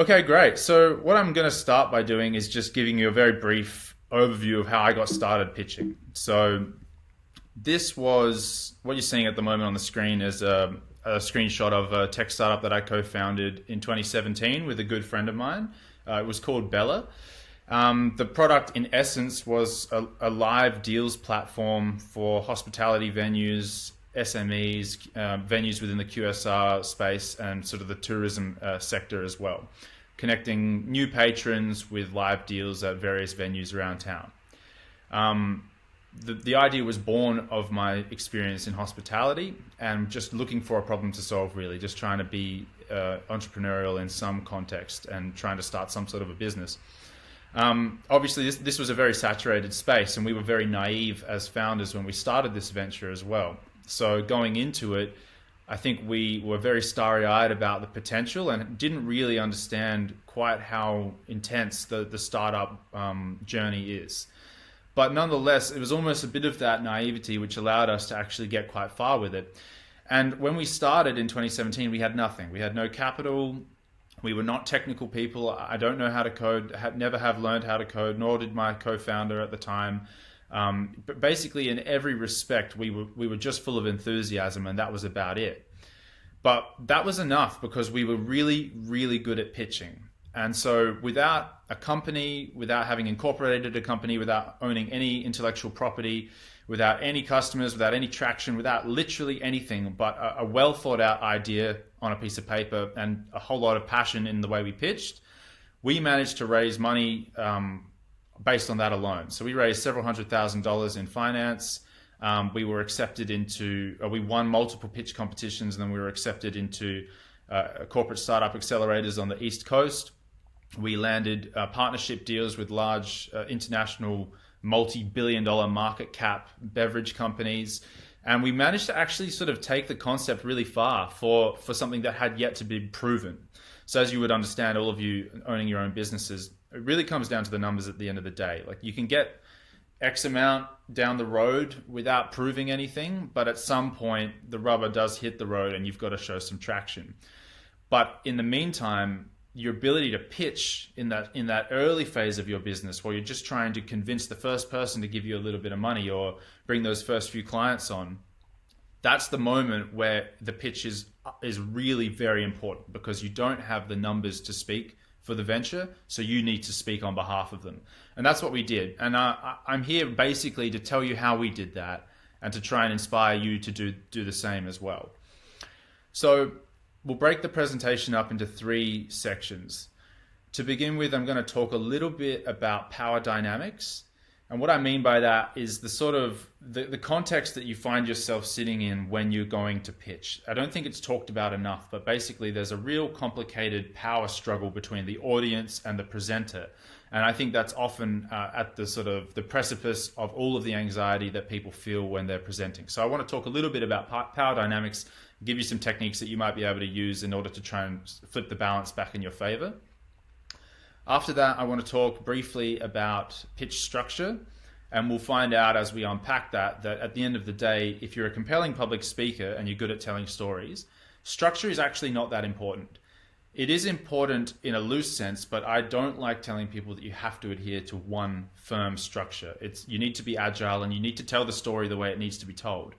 Okay, great. So what I'm going to start by doing is just giving you a very brief overview of how I got started pitching. So this was what you're seeing at the moment on the screen is a screenshot of a tech startup that I co-founded in 2017 with a good friend of mine. It was called Bellr. The product, in essence, was a live deals platform for hospitality venues, SMEs, venues within the QSR space, and sort of the tourism sector as well, connecting new patrons with live deals at various venues around town. The idea was born of my experience in hospitality and just looking for a problem to solve, really, just trying to be entrepreneurial in some context and trying to start some sort of a business. Obviously, this was a very saturated space, and we were very naive as founders when we started this venture as well. So going into it, I think we were very starry-eyed about the potential and didn't really understand quite how intense the startup journey is. But nonetheless, it was almost a bit of that naivety which allowed us to actually get quite far with it. And when we started in 2017, we had nothing. We had no capital. We were not technical people. I don't know how to code, never have learned how to code, nor did my co-founder at the time. But basically, in every respect, we were just full of enthusiasm, and that was about it. But that was enough because we were really, really good at pitching. And so without a company, without having incorporated a company, without owning any intellectual property, without any customers, without any traction, without literally anything but a well thought out idea on a piece of paper and a whole lot of passion in the way we pitched, we managed to raise money based on that alone. So we raised several $100,000 in finance. We were accepted into, we won multiple pitch competitions, and then we were accepted into corporate startup accelerators on the East Coast. We landed partnership deals with large international multi-billion-dollar market cap beverage companies. And we managed to actually sort of take the concept really far for something that had yet to be proven. So as you would understand, all of you owning your own businesses, it really comes down to the numbers at the end of the day. Like, you can get X amount down the road without proving anything, but at some point the rubber does hit the road and you've got to show some traction. But in the meantime, your ability to pitch in that early phase of your business, where you're just trying to convince the first person to give you a little bit of money or bring those first few clients on, that's the moment where the pitch is really very important, because you don't have the numbers to speak for the venture, so you need to speak on behalf of them. And that's what we did. And I'm here basically to tell you how we did that and to try and inspire you to do the same as well. So we'll break the presentation up into 3 sections. To begin with, I'm going to talk a little bit about power dynamics. And what I mean by that is the sort of the context that you find yourself sitting in when you're going to pitch. I don't think it's talked about enough, but basically there's a real complicated power struggle between the audience and the presenter. And I think that's often at the sort of the precipice of all of the anxiety that people feel when they're presenting. So I want to talk a little bit about power dynamics, give you some techniques that you might be able to use in order to try and flip the balance back in your favor. After that, I want to talk briefly about pitch structure, and we'll find out as we unpack that at the end of the day, if you're a compelling public speaker and you're good at telling stories, structure is actually not that important. It is important in a loose sense, but I don't like telling people that you have to adhere to one firm structure. You need to be agile and you need to tell the story the way it needs to be told.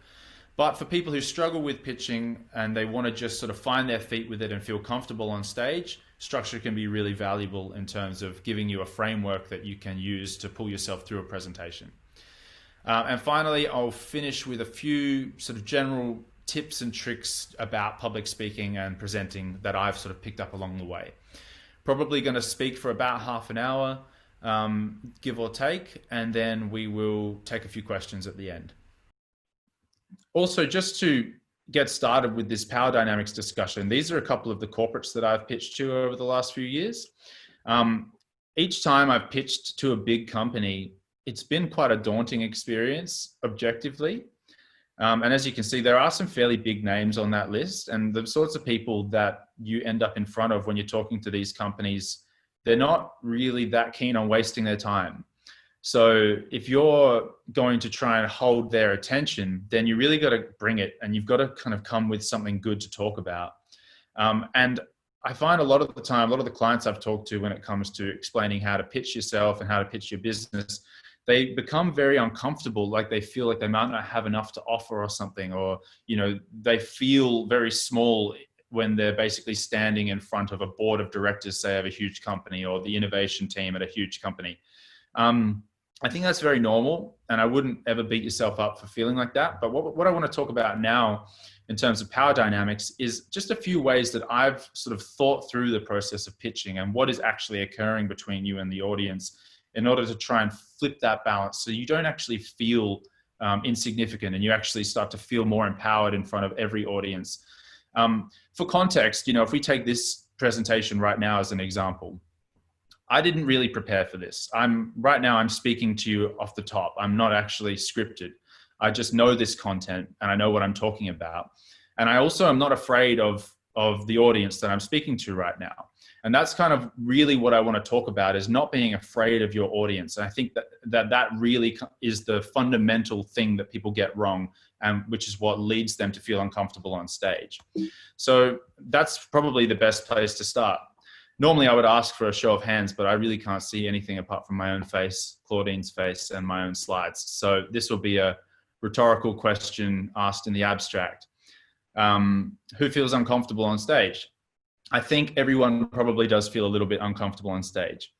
But for people who struggle with pitching and they want to just sort of find their feet with it and feel comfortable on stage, structure can be really valuable in terms of giving you a framework that you can use to pull yourself through a presentation. And finally, I'll finish with a few sort of general tips and tricks about public speaking and presenting that I've sort of picked up along the way. Probably going to speak for about half an hour, give or take, and then we will take a few questions at the end. Also, just to get started with this power dynamics discussion, these are a couple of the corporates that I've pitched to over the last few years. Each time I've pitched to a big company, it's been quite a daunting experience objectively. And as you can see, there are some fairly big names on that list, and the sorts of people that you end up in front of when you're talking to these companies, they're not really that keen on wasting their time. So if you're going to try and hold their attention, then you really got to bring it, and you've got to kind of come with something good to talk about. And I find a lot of the time, a lot of the clients I've talked to when it comes to explaining how to pitch yourself and how to pitch your business, they become very uncomfortable. Like they feel like they might not have enough to offer or something, or, they feel very small when they're basically standing in front of a board of directors, say, of a huge company, or the innovation team at a huge company. I think that's very normal, and I wouldn't ever beat yourself up for feeling like that. But what I want to talk about now in terms of power dynamics is just a few ways that I've sort of thought through the process of pitching and what is actually occurring between you and the audience in order to try and flip that balance so you don't actually feel insignificant, and you actually start to feel more empowered in front of every audience. For context, if we take this presentation right now as an example, I didn't really prepare for this. Right now I'm speaking to you off the top. I'm not actually scripted. I just know this content and I know what I'm talking about. And I also am not afraid of the audience that I'm speaking to right now. And that's kind of really what I want to talk about, is not being afraid of your audience. And I think that really is the fundamental thing that people get wrong, and which is what leads them to feel uncomfortable on stage. So that's probably the best place to start. Normally I would ask for a show of hands, but I really can't see anything apart from my own face, Claudine's face, and my own slides. So this will be a rhetorical question asked in the abstract. Who feels uncomfortable on stage? I think everyone probably does feel a little bit uncomfortable on stage.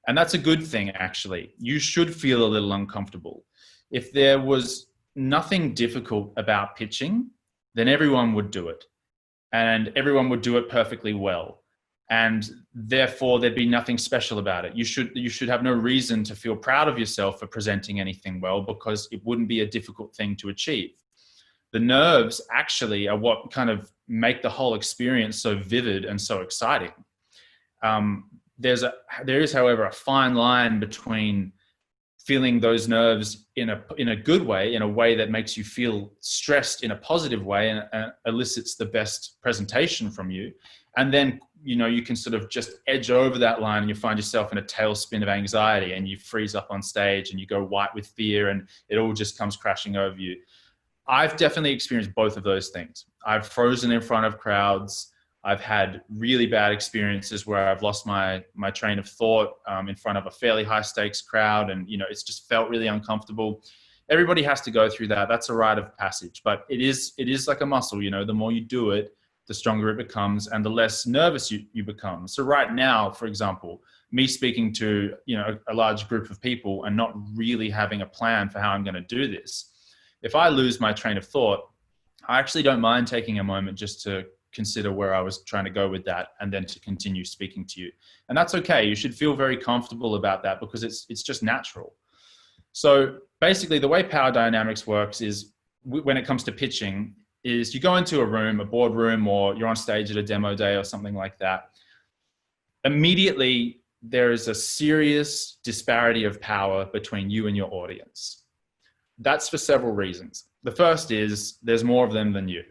And that's a good thing, actually. You should feel a little uncomfortable. If there was nothing difficult about pitching, then everyone would do it. And everyone would do it perfectly well. And therefore there'd be nothing special about it. You should have no reason to feel proud of yourself for presenting anything well, because it wouldn't be a difficult thing to achieve. The nerves actually are what kind of make the whole experience so vivid and so exciting. There is, however, a fine line between feeling those nerves in a good way, in a way that makes you feel stressed in a positive way and elicits the best presentation from you. And then, you can sort of just edge over that line and you find yourself in a tailspin of anxiety and you freeze up on stage and you go white with fear and it all just comes crashing over you. I've definitely experienced both of those things. I've frozen in front of crowds. I've had really bad experiences where I've lost my train of thought in front of a fairly high stakes crowd. And, it's just felt really uncomfortable. Everybody has to go through that. That's a rite of passage, but it is like a muscle. The more you do it, the stronger it becomes and the less nervous you become. So right now, for example, me speaking to, a large group of people and not really having a plan for how I'm going to do this. If I lose my train of thought, I actually don't mind taking a moment just to consider where I was trying to go with that and then to continue speaking to you. And that's okay. You should feel very comfortable about that because it's just natural. So basically the way power dynamics works is when it comes to pitching is you go into a room, a boardroom, or you're on stage at a demo day or something like that. Immediately, there is a serious disparity of power between you and your audience. That's for several reasons. The first is there's more of them than you.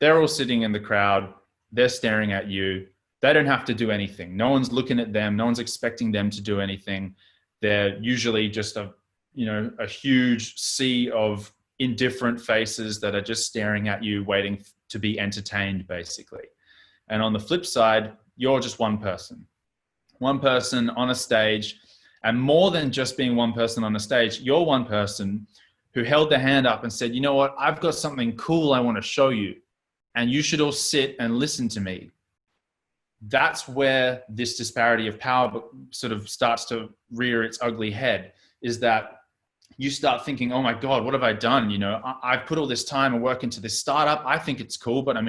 They're all sitting in the crowd. They're staring at you. They don't have to do anything. No one's looking at them. No one's expecting them to do anything. They're usually just a huge sea of indifferent faces that are just staring at you, waiting to be entertained, basically. And on the flip side, you're just one person on a stage. And more than just being one person on a stage, you're one person who held their hand up and said, you know what, I've got something cool I want to show you. And you should all sit and listen to me. That's where this disparity of power sort of starts to rear its ugly head, is that you start thinking, oh my God, what have I done? I've put all this time and work into this startup. I think it's cool, but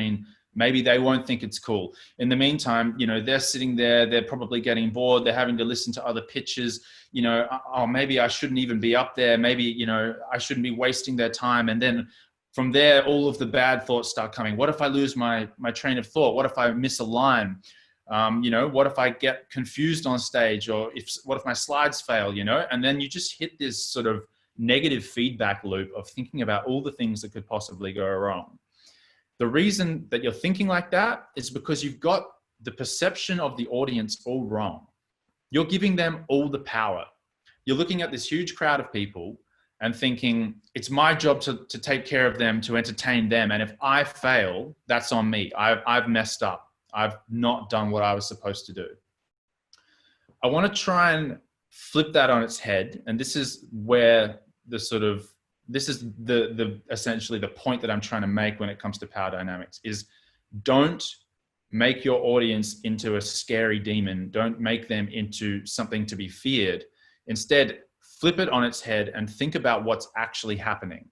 maybe they won't think it's cool. In the meantime, they're sitting there, they're probably getting bored. They're having to listen to other pitches. Oh, maybe I shouldn't even be up there. Maybe, I shouldn't be wasting their time. And then from there, all of the bad thoughts start coming. What if I lose my train of thought? What if I miss a line? What if I get confused on stage, or what if my slides fail, and then you just hit this sort of negative feedback loop of thinking about all the things that could possibly go wrong. The reason that you're thinking like that is because you've got the perception of the audience all wrong. You're giving them all the power. You're looking at this huge crowd of people and thinking, it's my job to take care of them, to entertain them. And if I fail, that's on me. I've messed up. I've not done what I was supposed to do. I want to try and flip that on its head. And this is where this is the essentially the point that I'm trying to make when it comes to power dynamics is don't make your audience into a scary demon. Don't make them into something to be feared. Instead, flip it on its head and think about what's actually happening.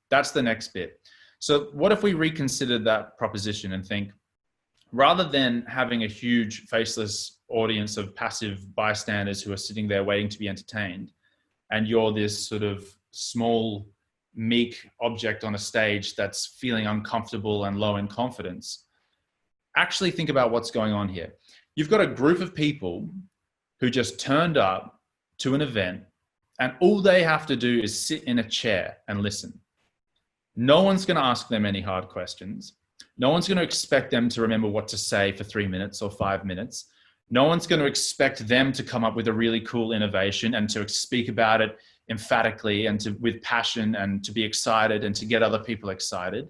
That's the next bit. So what if we reconsider that proposition and think, rather than having a huge faceless audience of passive bystanders who are sitting there waiting to be entertained, and you're this sort of small, meek object on a stage that's feeling uncomfortable and low in confidence, actually think about what's going on here. You've got a group of people who just turned up to an event, and all they have to do is sit in a chair and listen. No one's going to ask them any hard questions. No one's going to expect them to remember what to say for 3 minutes or 5 minutes. No one's going to expect them to come up with a really cool innovation and to speak about it emphatically and with passion and to be excited and to get other people excited.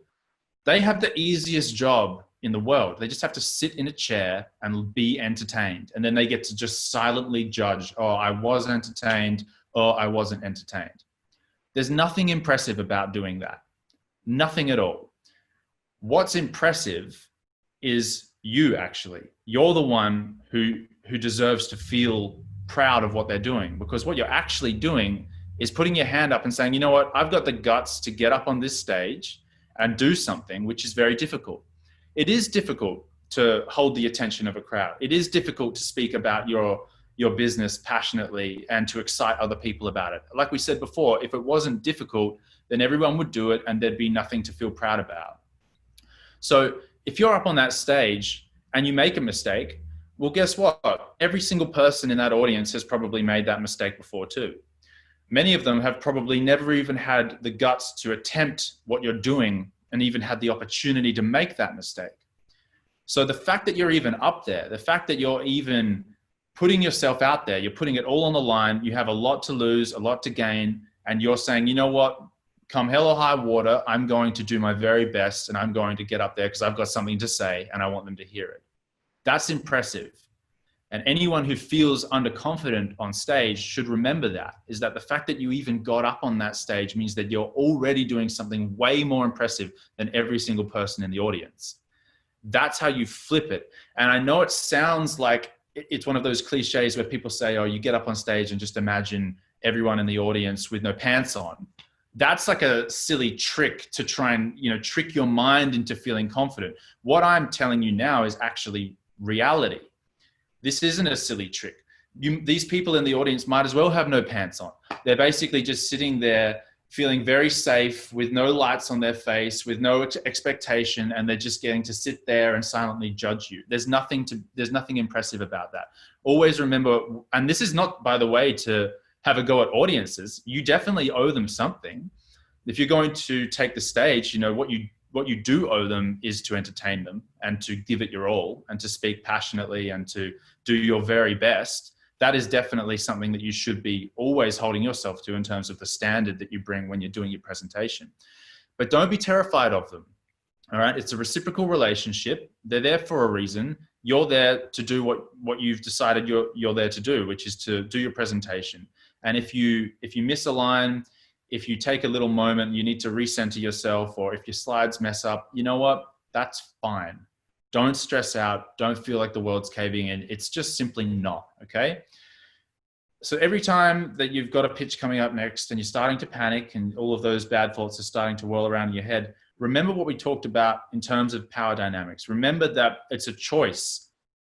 They have the easiest job in the world. They just have to sit in a chair and be entertained. And then they get to just silently judge, oh, I was entertained, or I wasn't entertained. There's nothing impressive about doing that. Nothing at all. What's impressive is you actually. You're the one who deserves to feel proud of what they're doing, because what you're actually doing is putting your hand up and saying, you know what, I've got the guts to get up on this stage and do something which is very difficult. It is difficult to hold the attention of a crowd. It is difficult to speak about your business passionately and to excite other people about it. Like we said before, if it wasn't difficult, then everyone would do it and there'd be nothing to feel proud about. So if you're up on that stage and you make a mistake, well, guess what? Every single person in that audience has probably made that mistake before too. Many of them have probably never even had the guts to attempt what you're doing and even had the opportunity to make that mistake. So the fact that you're even up there, the fact that you're even putting yourself out there, you're putting it all on the line, you have a lot to lose, a lot to gain, and you're saying, you know what, come hell or high water, I'm going to do my very best and I'm going to get up there because I've got something to say and I want them to hear it. That's impressive. And anyone who feels underconfident on stage should remember that, is that the fact that you even got up on that stage means that you're already doing something way more impressive than every single person in the audience. That's how you flip it. And I know it sounds like it's one of those cliches where people say, oh, you get up on stage and just imagine everyone in the audience with no pants on. That's like a silly trick to try and, trick your mind into feeling confident. What I'm telling you now is actually reality. This isn't a silly trick. These people in the audience might as well have no pants on. They're basically just sitting there feeling very safe with no lights on their face, with no expectation, and they're just getting to sit there and silently judge you. There's nothing impressive about that. Always remember, and this is not, by the way, to have a go at audiences. You definitely owe them something. If you're going to take the stage, what you do owe them is to entertain them and to give it your all and to speak passionately and to do your very best. That is definitely something that you should be always holding yourself to in terms of the standard that you bring when you're doing your presentation. But don't be terrified of them. All right. It's a reciprocal relationship. They're there for a reason. You're there to do what you've decided you're there to do, which is to do your presentation. And if you miss a line, if you take a little moment, you need to recenter yourself, or if your slides mess up, you know what? That's fine. Don't stress out. Don't feel like the world's caving in. It's just simply not, okay? So every time that you've got a pitch coming up next and you're starting to panic and all of those bad thoughts are starting to whirl around in your head, remember what we talked about in terms of power dynamics. Remember that it's a choice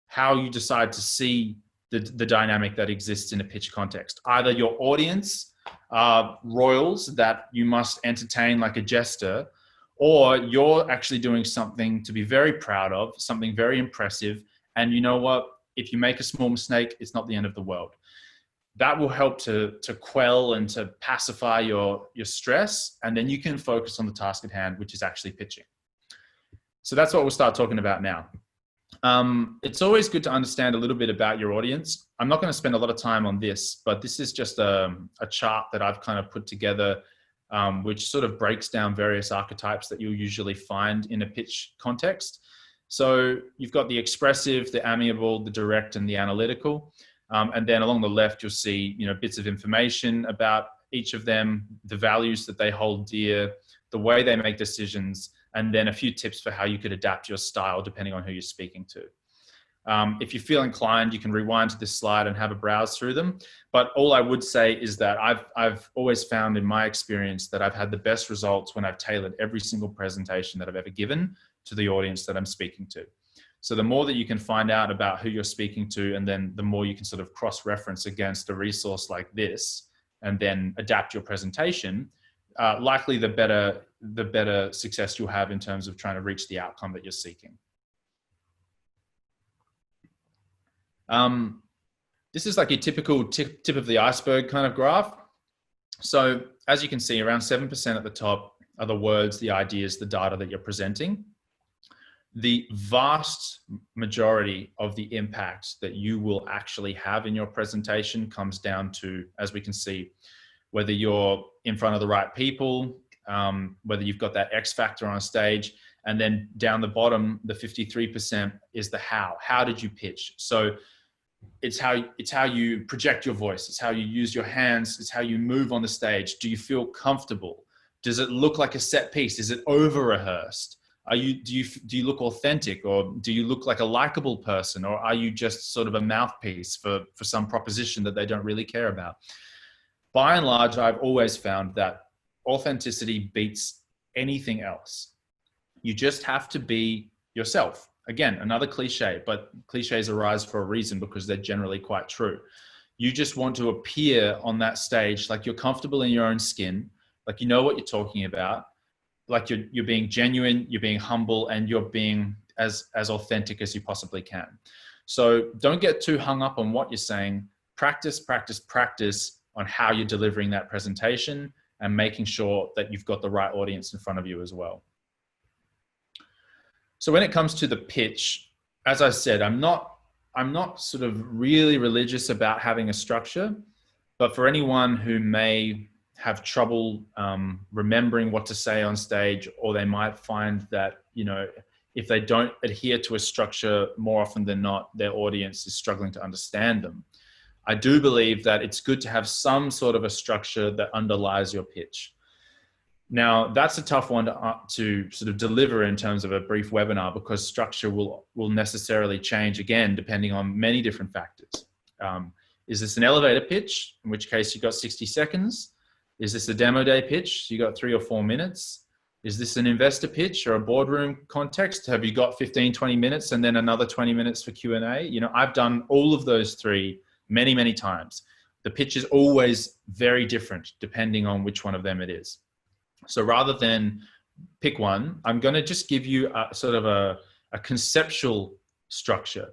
how you decide to see the dynamic that exists in a pitch context. Either your audience are royals that you must entertain like a jester, or you're actually doing something to be very proud of, something very impressive. And you know what? If you make a small mistake, it's not the end of the world. That will help to quell and to pacify your stress. And then you can focus on the task at hand, which is actually pitching. So that's what we'll start talking about now. It's always good to understand a little bit about your audience. I'm not going to spend a lot of time on this, but this is just a chart that I've kind of put together, which sort of breaks down various archetypes that you'll usually find in a pitch context. So you've got the expressive, the amiable, the direct, and the analytical. And then along the left, you'll see, bits of information about each of them, the values that they hold dear, the way they make decisions, and then a few tips for how you could adapt your style depending on who you're speaking to. If you feel inclined, you can rewind to this slide and have a browse through them. But all I would say is that I've always found in my experience that I've had the best results when I've tailored every single presentation that I've ever given to the audience that I'm speaking to. So the more that you can find out about who you're speaking to, and then the more you can sort of cross-reference against a resource like this, and then adapt your presentation, likely the better success you'll have in terms of trying to reach the outcome that you're seeking. This is like a typical tip of the iceberg kind of graph. So as you can see, around 7% at the top are the words, the ideas, the data that you're presenting. The vast majority of the impact that you will actually have in your presentation comes down to, as we can see, whether you're in front of the right people, whether you've got that X factor on stage, and then down the bottom, the 53% is the how. How did you pitch? So it's how you project your voice. It's how you use your hands. It's how you move on the stage. Do you feel comfortable? Does it look like a set piece? Is it over rehearsed? Do you look authentic, or do you look like a likable person, or are you just sort of a mouthpiece for some proposition that they don't really care about? By and large, I've always found that authenticity beats anything else. You just have to be yourself. Again, another cliche, but cliches arise for a reason because they're generally quite true. You just want to appear on that stage like you're comfortable in your own skin, like you know what you're talking about, like you're being genuine, you're being humble, and you're being as authentic as you possibly can. So don't get too hung up on what you're saying. Practice, practice, practice on how you're delivering that presentation and making sure that you've got the right audience in front of you as well. So when it comes to the pitch, as I said, I'm not sort of really religious about having a structure, but for anyone who may have trouble remembering what to say on stage, or they might find that, if they don't adhere to a structure, more often than not, their audience is struggling to understand them. I do believe that it's good to have some sort of a structure that underlies your pitch. Now, that's a tough one to sort of deliver in terms of a brief webinar, because structure will necessarily change again, depending on many different factors. Is this an elevator pitch, in which case you've got 60 seconds? Is this a demo day pitch? You got 3 or 4 minutes. Is this an investor pitch or a boardroom context? Have you got 15, 20 minutes and then another 20 minutes for Q&A? I've done all of those three many, many times. The pitch is always very different depending on which one of them it is. So rather than pick one, I'm going to just give you a sort of a conceptual structure,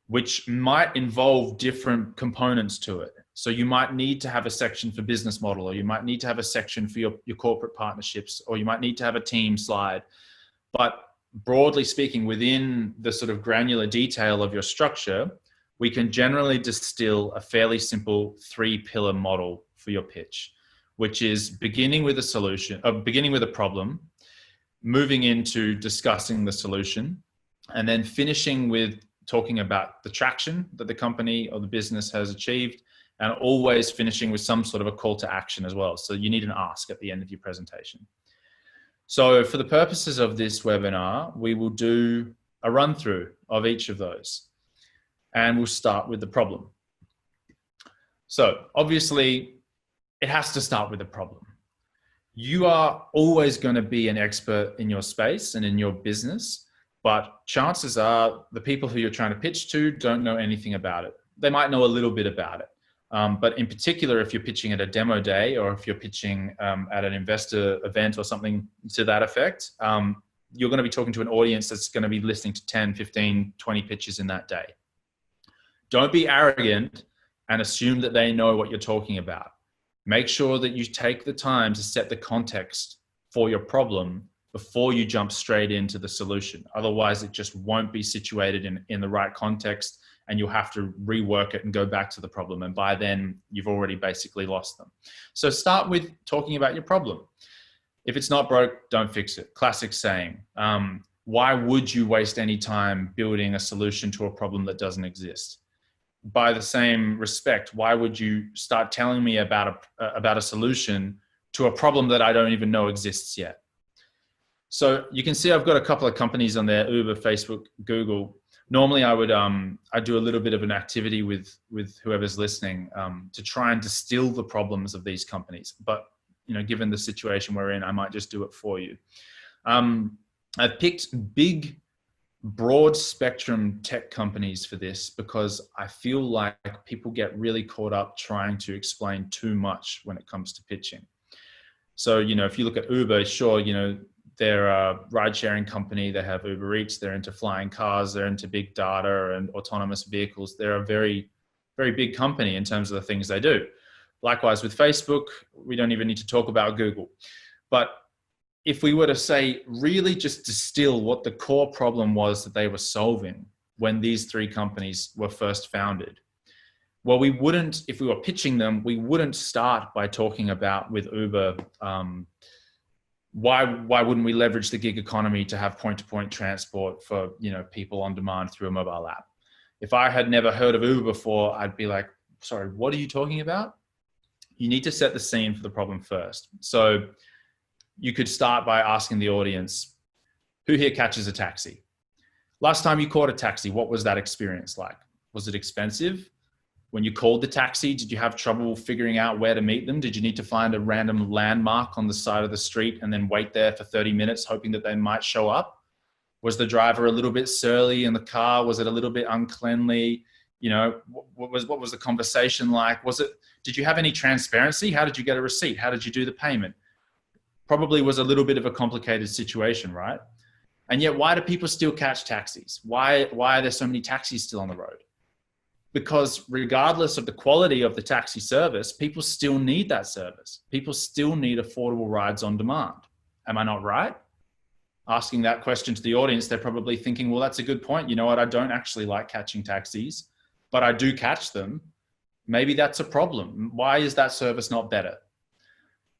which might involve different components to it. So you might need to have a section for business model, or you might need to have a section for your corporate partnerships, or you might need to have a team slide. But broadly speaking, within the sort of granular detail of your structure, we can generally distill a fairly simple 3-pillar model for your pitch, which is beginning with a problem, moving into discussing the solution, and then finishing with talking about the traction that the company or the business has achieved, and always finishing with some sort of a call to action as well. So you need an ask at the end of your presentation. So for the purposes of this webinar, we will do a run through of each of those, and we'll start with the problem. So obviously it has to start with a problem. You are always going to be an expert in your space and in your business, but chances are the people who you're trying to pitch to don't know anything about it. They might know a little bit about it. But in particular, if you're pitching at a demo day, or if you're pitching at an investor event or something to that effect, you're going to be talking to an audience that's going to be listening to 10, 15, 20 pitches in that day. Don't be arrogant and assume that they know what you're talking about. Make sure that you take the time to set the context for your problem before you jump straight into the solution. Otherwise, it just won't be situated in the right context, and you'll have to rework it and go back to the problem. And by then, you've already basically lost them. So start with talking about your problem. If it's not broke, don't fix it. Classic saying. why would you waste any time building a solution to a problem that doesn't exist? By the same respect, why would you start telling me about a solution to a problem that I don't even know exists yet? So you can see I've got a couple of companies on there: Uber, Facebook, Google. Normally I do a little bit of an activity with whoever's listening to try and distill the problems of these companies. But given the situation we're in, I might just do it for you. I've picked big, broad spectrum tech companies for this because I feel like people get really caught up trying to explain too much when it comes to pitching. So, if you look at Uber, sure, they're a ride-sharing company. They have Uber Eats. They're into flying cars. They're into big data and autonomous vehicles. They're a very, very big company in terms of the things they do. Likewise with Facebook, we don't even need to talk about Google. But if we were to say, really just distill what the core problem was that they were solving when these three companies were first founded, well, we wouldn't, if we were pitching them, we wouldn't start by talking about with Uber, why wouldn't we leverage the gig economy to have point-to-point transport for people on demand through a mobile app? If I had never heard of Uber before, I'd be like, sorry, what are you talking about? You need to set the scene for the problem first. So you could start by asking the audience, who here catches a taxi? Last time you caught a taxi, what was that experience like? Was it expensive? When you called the taxi, did you have trouble figuring out where to meet them? Did you need to find a random landmark on the side of the street and then wait there for 30 minutes hoping that they might show up? Was the driver a little bit surly in the car? Was it a little bit uncleanly? What was the conversation like? Did you have any transparency? How did you get a receipt? How did you do the payment? Probably was a little bit of a complicated situation, right? And yet, why do people still catch taxis? Why are there so many taxis still on the road? Because regardless of the quality of the taxi service, people still need that service. People still need affordable rides on demand. Am I not right? Asking that question to the audience, they're probably thinking, well, that's a good point. You know what? I don't actually like catching taxis, but I do catch them. Maybe that's a problem. Why is that service not better?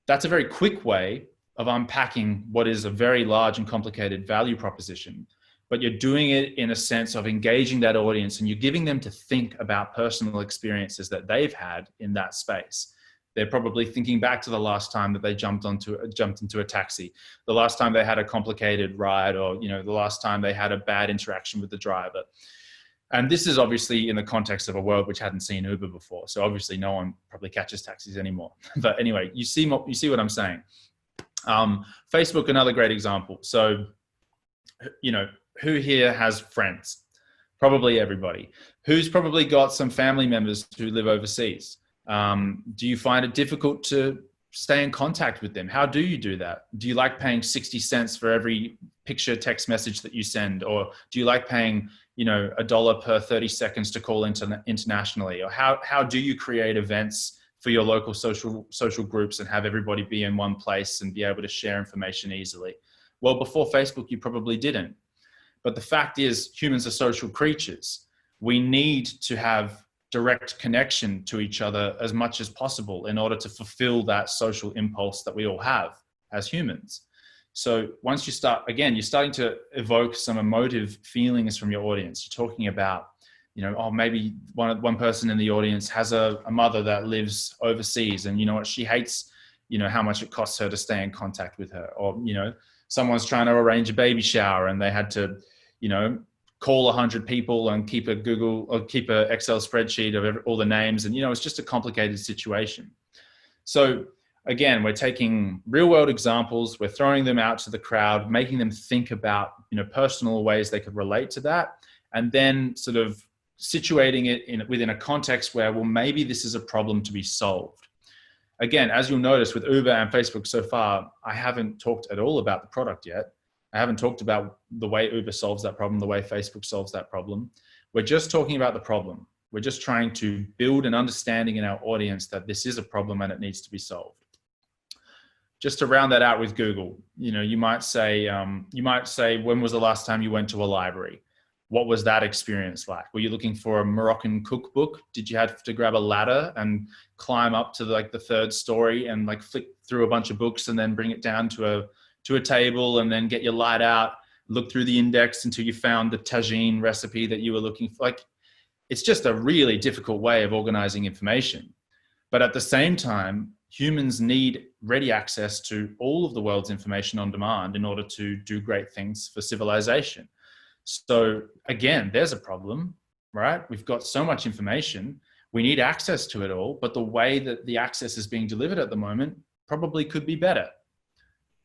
That's a very quick way of unpacking what is a very large and complicated value proposition, but you're doing it in a sense of engaging that audience, and you're giving them to think about personal experiences that they've had in that space. They're probably thinking back to the last time that they jumped into a taxi, the last time they had a complicated ride, or the last time they had a bad interaction with the driver. And this is obviously in the context of a world which hadn't seen Uber before. So obviously no one probably catches taxis anymore. But anyway, you see what I'm saying. Facebook, another great example. So, who here has friends? Probably everybody. Who's probably got some family members who live overseas? Do you find it difficult to stay in contact with them? How do you do that? Do you like paying 60 cents for every picture text message that you send? Or do you like paying, $1 per 30 seconds to call internationally? Or how do you create events for your local social groups and have everybody be in one place and be able to share information easily? Well, before Facebook, you probably didn't. But the fact is, humans are social creatures. We need to have direct connection to each other as much as possible in order to fulfill that social impulse that we all have as humans. So once you start, again, you're starting to evoke some emotive feelings from your audience. You're talking about, maybe one person in the audience has a mother that lives overseas, and she hates, how much it costs her to stay in contact with her. Or, someone's trying to arrange a baby shower and they had to, call 100 people and keep a Excel spreadsheet of all the names. And, it's just a complicated situation. So again, we're taking real world examples, we're throwing them out to the crowd, making them think about, personal ways they could relate to that, and then sort of situating it within a context where, well, maybe this is a problem to be solved. Again, as you'll notice with Uber and Facebook so far, I haven't talked at all about the product yet. I haven't talked about the way Uber solves that problem, the way Facebook solves that problem. We're just talking about the problem. We're just trying to build an understanding in our audience that this is a problem and it needs to be solved. Just to round that out with Google, you might say, when was the last time you went to a library? What was that experience like? Were you looking for a Moroccan cookbook? Did you have to grab a ladder and climb up to the third story and flick through a bunch of books and then bring it down to a table and then get your light out look through the index until you found the tagine recipe that you were looking for. Like, it's just a really difficult way of organizing information. But at the same time, humans need ready access to all of the world's information on demand in order to do great things for civilization. So again, there's a problem, right? We've got so much information. We need access to it all, but the way that the access is being delivered at the moment probably could be better.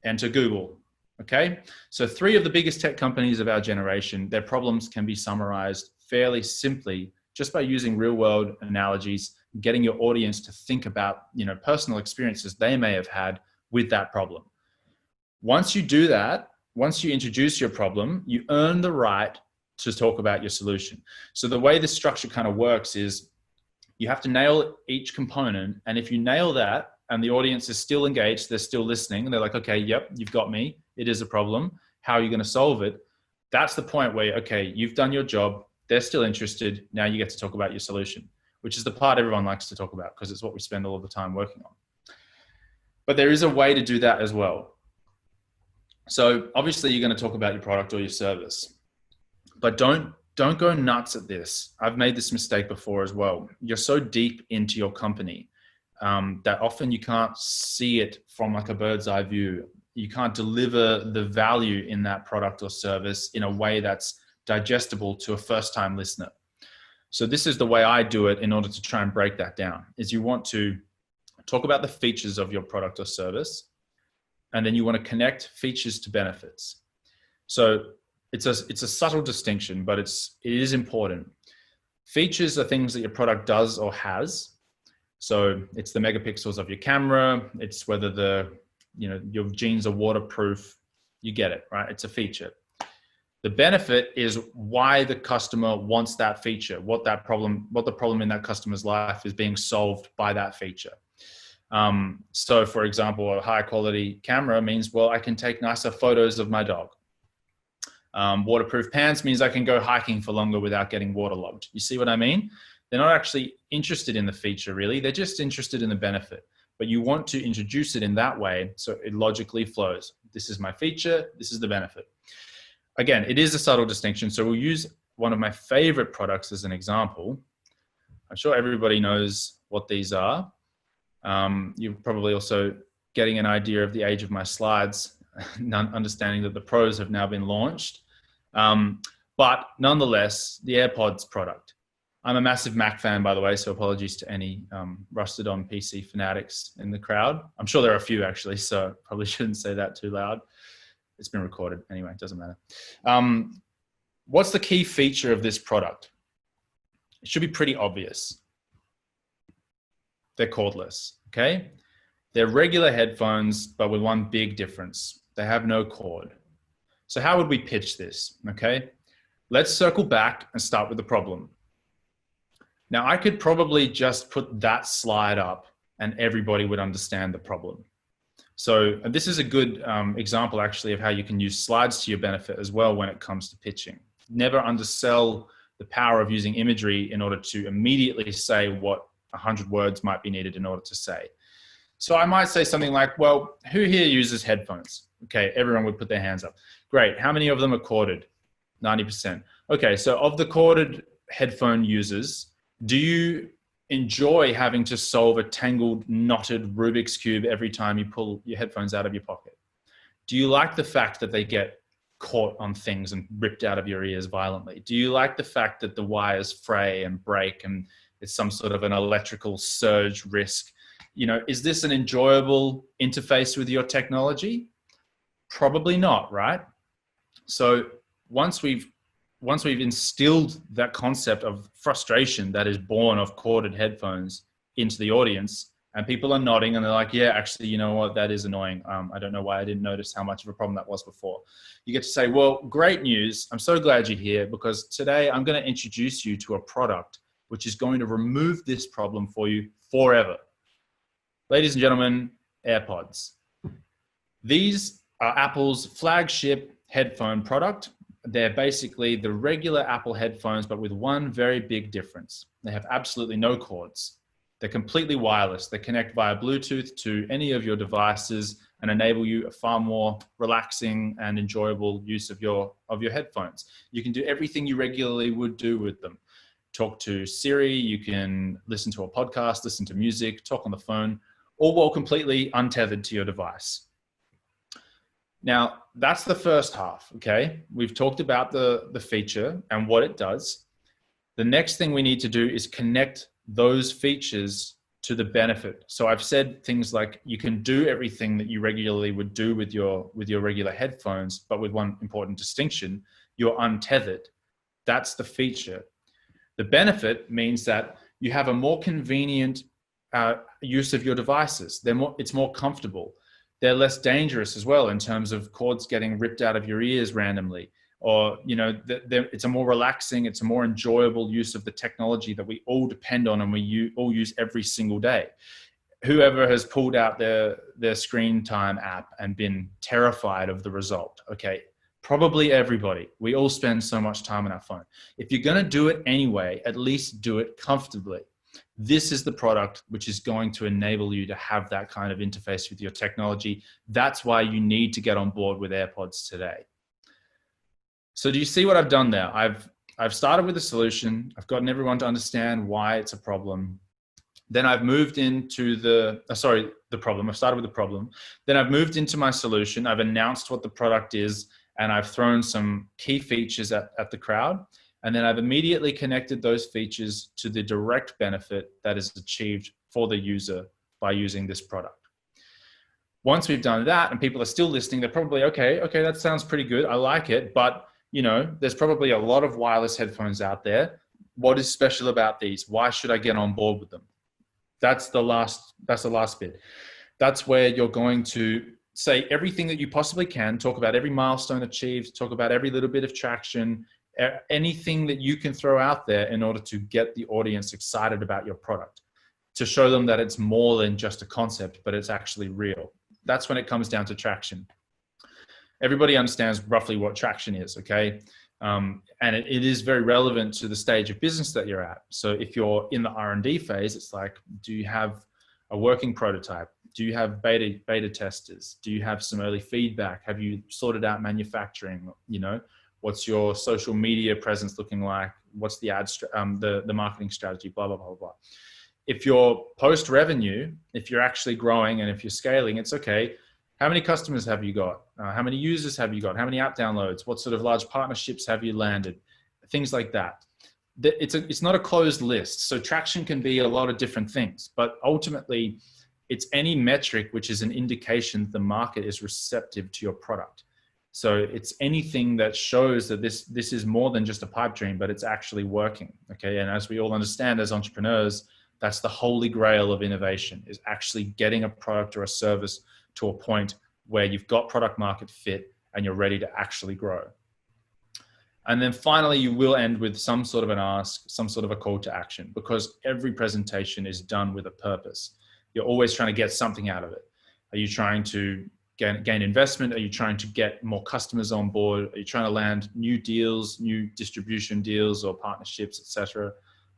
Enter Google, okay? So 3 of the biggest tech companies of our generation, their problems can be summarized fairly simply just by using real world analogies, getting your audience to think about, personal experiences they may have had with that problem. Once you do that, once you introduce your problem, you earn the right to talk about your solution. So the way this structure kind of works is you have to nail each component. And if you nail that and the audience is still engaged, they're still listening, and they're like, okay, yep, you've got me. It is a problem. How are you going to solve it? That's the point where, okay, you've done your job. They're still interested. Now you get to talk about your solution, which is the part everyone likes to talk about because it's what we spend all of the time working on. But there is a way to do that as well. So obviously you're going to talk about your product or your service, but don't go nuts at this. I've made this mistake before as well. You're so deep into your company that often you can't see it from like a bird's eye view. You can't deliver the value in that product or service in a way that's digestible to a first-time listener. So this is the way I do it in order to try and break that down, is you want to talk about the features of your product or service, and then you want to connect features to benefits. So it's a subtle distinction, but it is important. Features are things that your product does or has. So it's the megapixels of your camera. It's whether your jeans are waterproof. You get it, right? It's a feature. The benefit is why the customer wants that feature, what the problem in that customer's life is being solved by that feature. So for example, a high quality camera means, well, I can take nicer photos of my dog. Waterproof pants means I can go hiking for longer without getting waterlogged. You see what I mean? They're not actually interested in the feature really. They're just interested in the benefit, but you want to introduce it in that way so it logically flows. This is my feature. This is the benefit. Again, it is a subtle distinction. So we'll use one of my favorite products as an example. I'm sure everybody knows what these are. You're probably also getting an idea of the age of my slides, understanding that the Pros have now been launched. But nonetheless, the AirPods product. I'm a massive Mac fan, by the way, so apologies to any rusted on PC fanatics in the crowd. I'm sure there are a few actually, so probably shouldn't say that too loud. It's been recorded anyway, it doesn't matter. What's the key feature of this product? It should be pretty obvious. They're cordless, okay? They're regular headphones, but with one big difference. They have no cord. So how would we pitch this, okay? Let's circle back and start with the problem. Now, I could probably just put that slide up and everybody would understand the problem. So this is a good example actually of how you can use slides to your benefit as well when it comes to pitching. Never undersell the power of using imagery in order to immediately say what 100 words might be needed in order to say. So I might say something like, well, who here uses headphones? Okay, everyone would put their hands up. Great, how many of them are corded? 90%. Okay, so of the corded headphone users, do you enjoy having to solve a tangled, knotted Rubik's Cube every time you pull your headphones out of your pocket? Do you like the fact that they get caught on things and ripped out of your ears violently? Do you like the fact that the wires fray and break and it's some sort of an electrical surge risk? Is this an enjoyable interface with your technology? Probably not, right? So once we've instilled that concept of frustration that is born of corded headphones into the audience, and people are nodding and they're like, yeah, actually, you know what? That is annoying. I don't know why I didn't notice how much of a problem that was before. You get to say, well, great news. I'm so glad you're here because today I'm going to introduce you to a product which is going to remove this problem for you forever. Ladies and gentlemen, AirPods. These are Apple's flagship headphone product. They're basically the regular Apple headphones, but with one very big difference. They have absolutely no cords. They're completely wireless. They connect via Bluetooth to any of your devices and enable you a far more relaxing and enjoyable use of your headphones. You can do everything you regularly would do with them. Talk to Siri, you can listen to a podcast, listen to music, talk on the phone, all while completely untethered to your device. Now, that's the first half, okay? We've talked about the feature and what it does. The next thing we need to do is connect those features to the benefit. So I've said things like you can do everything that you regularly would do with your regular headphones, but with one important distinction: you're untethered. That's the feature. The benefit means that you have a more convenient use of your devices. It's more comfortable. They're less dangerous as well in terms of cords getting ripped out of your ears randomly. Or, it's a more relaxing, it's a more enjoyable use of the technology that we all depend on and we all use every single day. Whoever has pulled out their screen time app and been terrified of the result, okay? Probably everybody. We all spend so much time on our phone. If you're going to do it anyway, at least do it comfortably. This is the product which is going to enable you to have that kind of interface with your technology. That's why you need to get on board with AirPods today. So do you see what I've done there? I've started with a solution. I've gotten everyone to understand why it's a problem. Then I've moved into the problem. I've started with the problem. Then I've moved into my solution. I've announced what the product is, and I've thrown some key features at the crowd. And then I've immediately connected those features to the direct benefit that is achieved for the user by using this product. Once we've done that and people are still listening, they're probably, okay, that sounds pretty good. I like it, but there's probably a lot of wireless headphones out there. What is special about these? Why should I get on board with them? That's the last bit. That's where you're going to say everything that you possibly can, talk about every milestone achieved, talk about every little bit of traction, anything that you can throw out there in order to get the audience excited about your product, to show them that it's more than just a concept, but it's actually real. That's when it comes down to traction. Everybody understands roughly what traction is, okay? And it is very relevant to the stage of business that you're at. So if you're in the R&D phase, it's like, do you have a working prototype? Do you have beta testers? Do you have some early feedback? Have you sorted out manufacturing? What's your social media presence looking like? What's the the marketing strategy? Blah, blah, blah, blah. If you're post-revenue, if you're actually growing and if you're scaling, it's okay. How many customers have you got? How many users have you got? How many app downloads? What sort of large partnerships have you landed? Things like that. It's not a closed list. So traction can be a lot of different things, but ultimately it's any metric which is an indication the market is receptive to your product. So it's anything that shows that this is more than just a pipe dream, but it's actually working. Okay. And as we all understand as entrepreneurs, that's the holy grail of innovation, is actually getting a product or a service to a point where you've got product market fit and you're ready to actually grow. And then finally, you will end with some sort of an ask, some sort of a call to action, because every presentation is done with a purpose. You're always trying to get something out of it. Are you trying to gain investment? Are you trying to get more customers on board? Are you trying to land new deals, new distribution deals or partnerships, etc.?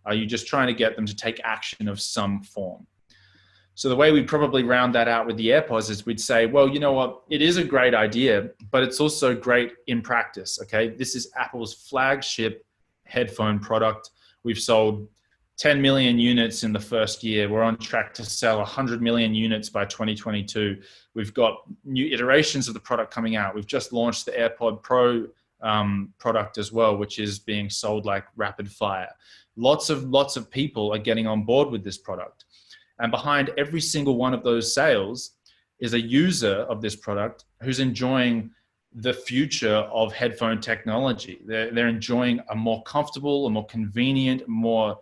Are you just trying to get them to take action of some form? So the way we'd probably round that out with the AirPods is we'd say, well, you know what? It is a great idea, but it's also great in practice, okay? This is Apple's flagship headphone product. We've sold 10 million units in the first year. We're on track to sell 100 million units by 2022. We've got new iterations of the product coming out. We've just launched the AirPod Pro product as well, which is being sold like rapid fire. Lots of people are getting on board with this product. And behind every single one of those sales is a user of this product who's enjoying the future of headphone technology. They're enjoying a more comfortable, a more convenient, more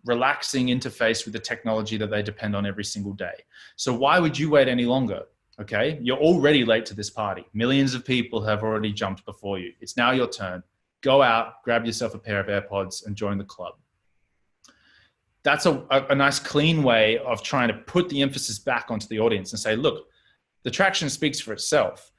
relaxing interface with the technology that they depend on every single day. So why would you wait any longer? Okay, you're already late to this party. Millions of people have already jumped before you. It's now your turn. Go out, grab yourself a pair of AirPods and join the club. That's a nice clean way of trying to put the emphasis back onto the audience and say, look, the traction speaks for itself.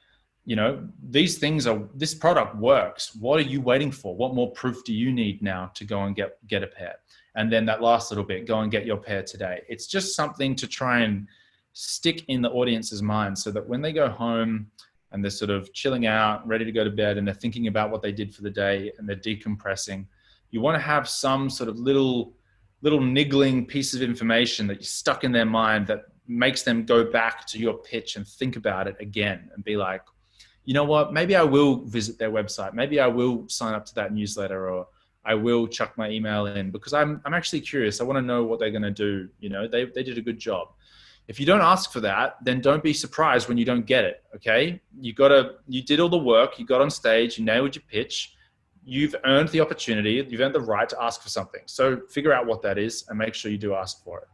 This product works. What are you waiting for? What more proof do you need now to go and get a pair? And then that last little bit, go and get your pair today. It's just something to try and stick in the audience's mind so that when they go home and they're sort of chilling out, ready to go to bed, and they're thinking about what they did for the day and they're decompressing, you want to have some sort of little niggling piece of information that you stuck in their mind that makes them go back to your pitch and think about it again and be like, you know what, maybe I will visit their website. Maybe I will sign up to that newsletter, or I will chuck my email in because I'm actually curious. I want to know what they're going to do. You know, they did a good job. If you don't ask for that, then don't be surprised when you don't get it. Okay. You did all the work. You got on stage, you nailed your pitch. You've earned the opportunity. You've earned the right to ask for something. So figure out what that is and make sure you do ask for it.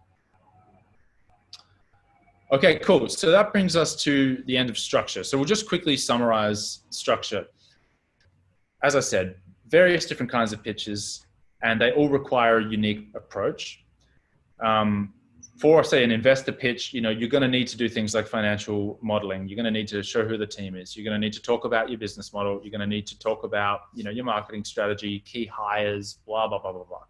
Okay, cool. So that brings us to the end of structure. So we'll just quickly summarize structure. As I said, various different kinds of pitches, and they all require a unique approach. For, say, an investor pitch, you know, you're going to need to do things like financial modeling. You're going to need to show who the team is. You're going to need to talk about your business model. You're going to need to talk about, you know, your marketing strategy, key hires, blah, blah, blah, blah, blah.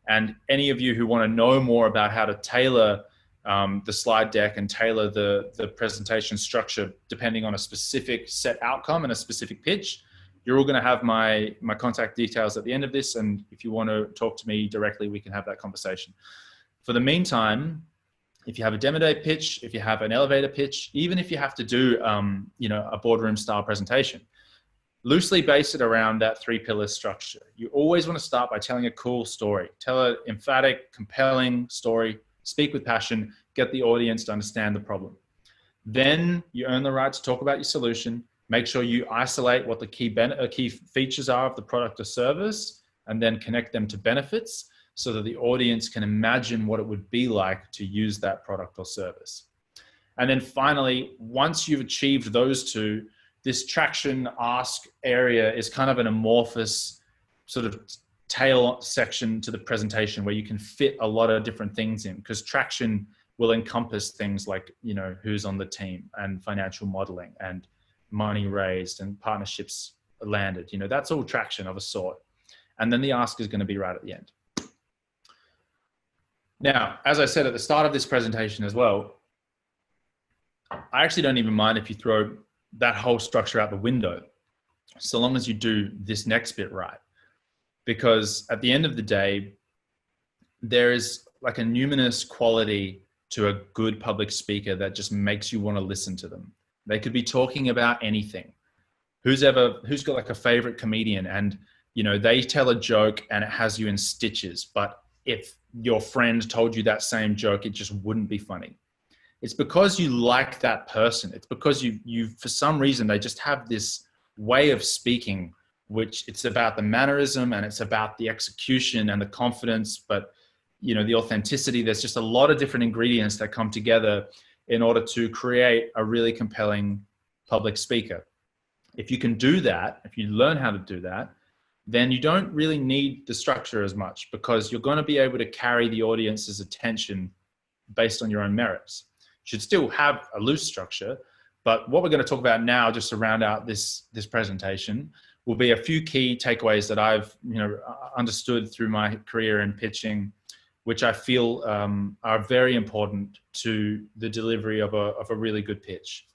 And any of you who want to know more about how to tailor the slide deck and tailor the presentation structure depending on a specific set outcome and a specific pitch, you're all going to have my contact details at the end of this. And if you want to talk to me directly, we can have that conversation. For the meantime, if you have a demo day pitch, if you have an elevator pitch, even if you have to do, you know, a boardroom style presentation, loosely base it around that 3-pillar structure. You always want to start by telling a cool story. Tell an emphatic, compelling story, speak with passion, get the audience to understand the problem. Then you earn the right to talk about your solution. Make sure you isolate what the key features are of the product or service, and then connect them to benefits, so that the audience can imagine what it would be like to use that product or service. And then finally, once you've achieved those two, this traction ask area is kind of an amorphous sort of tail section to the presentation where you can fit a lot of different things in, because traction will encompass things like, you know, who's on the team and financial modeling and money raised and partnerships landed. You know, that's all traction of a sort. And then the ask is going to be right at the end. Now, as I said at the start of this presentation as well, I actually don't even mind if you throw that whole structure out the window, so long as you do this next bit right. Because at the end of the day, there is like a numinous quality to a good public speaker that just makes you want to listen to them. They could be talking about anything. Who's got like a favorite comedian and, you know, they tell a joke and it has you in stitches, but if your friend told you that same joke, it just wouldn't be funny. It's because you like that person. It's because you for some reason, they just have this way of speaking, which it's about the mannerism and it's about the execution and the confidence, but you know, the authenticity. There's just a lot of different ingredients that come together in order to create a really compelling public speaker. If you can do that, if you learn how to do that, then you don't really need the structure as much, because you're going to be able to carry the audience's attention based on your own merits. You should still have a loose structure, but what we're going to talk about now, just to round out this presentation, will be a few key takeaways that I've, you know, understood through my career in pitching, which I feel are very important to the delivery of a really good pitch.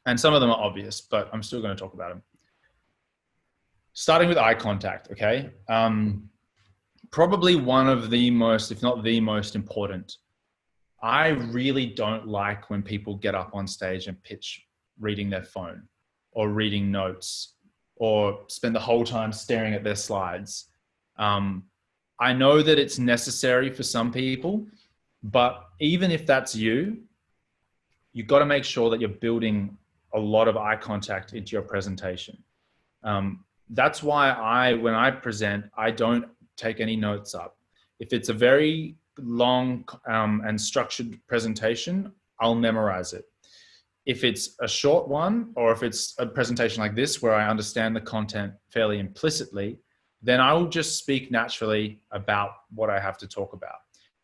And some of them are obvious, but I'm still going to talk about them. Starting with eye contact, okay? Probably one of the most, if not the most important. I really don't like when people get up on stage and pitch reading their phone or reading notes or spend the whole time staring at their slides. I know that it's necessary for some people, but even if that's you, you've got to make sure that you're building a lot of eye contact into your presentation. That's why when I present, I don't take any notes up. If it's a very long and structured presentation, I'll memorize it. If it's a short one, or if it's a presentation like this where I understand the content fairly implicitly, then I will just speak naturally about what I have to talk about.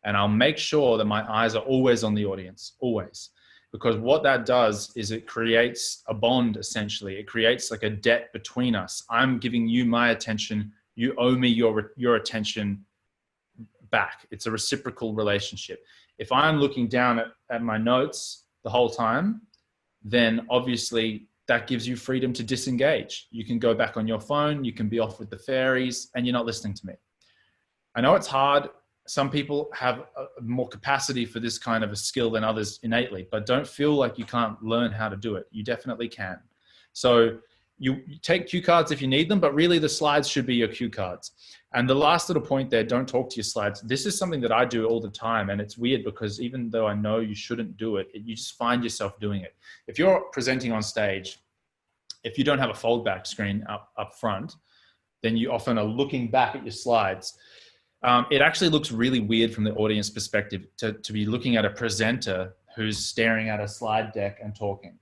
And I'll make sure that my eyes are always on the audience, always. Because what that does is it creates a bond, essentially. It creates like a debt between us. I'm giving you my attention. You owe me your attention back. It's a reciprocal relationship. If I'm looking down at my notes the whole time, then obviously that gives you freedom to disengage. You can go back on your phone, you can be off with the fairies, and you're not listening to me. I know it's hard. Some people have more capacity for this kind of a skill than others innately, but don't feel like you can't learn how to do it. You definitely can. So you take cue cards if you need them, but really the slides should be your cue cards. And the last little point there, don't talk to your slides. This is something that I do all the time. And it's weird because even though I know you shouldn't do it, you just find yourself doing it. If you're presenting on stage, if you don't have a fold back screen up front, then you often are looking back at your slides. It actually looks really weird from the audience perspective to be looking at a presenter who's staring at a slide deck and talking.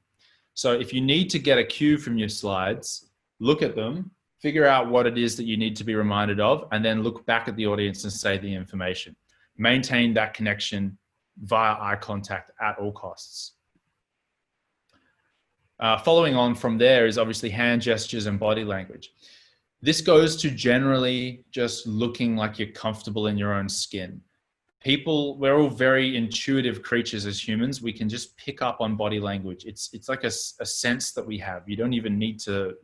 So if you need to get a cue from your slides, look at them, figure out what it is that you need to be reminded of, and then look back at the audience and say the information. Maintain that connection via eye contact at all costs. Following on from there is obviously hand gestures and body language. This goes to generally just looking like you're comfortable in your own skin. We're all very intuitive creatures as humans. We can just pick up on body language. It's like a sense that we have. You don't even need to,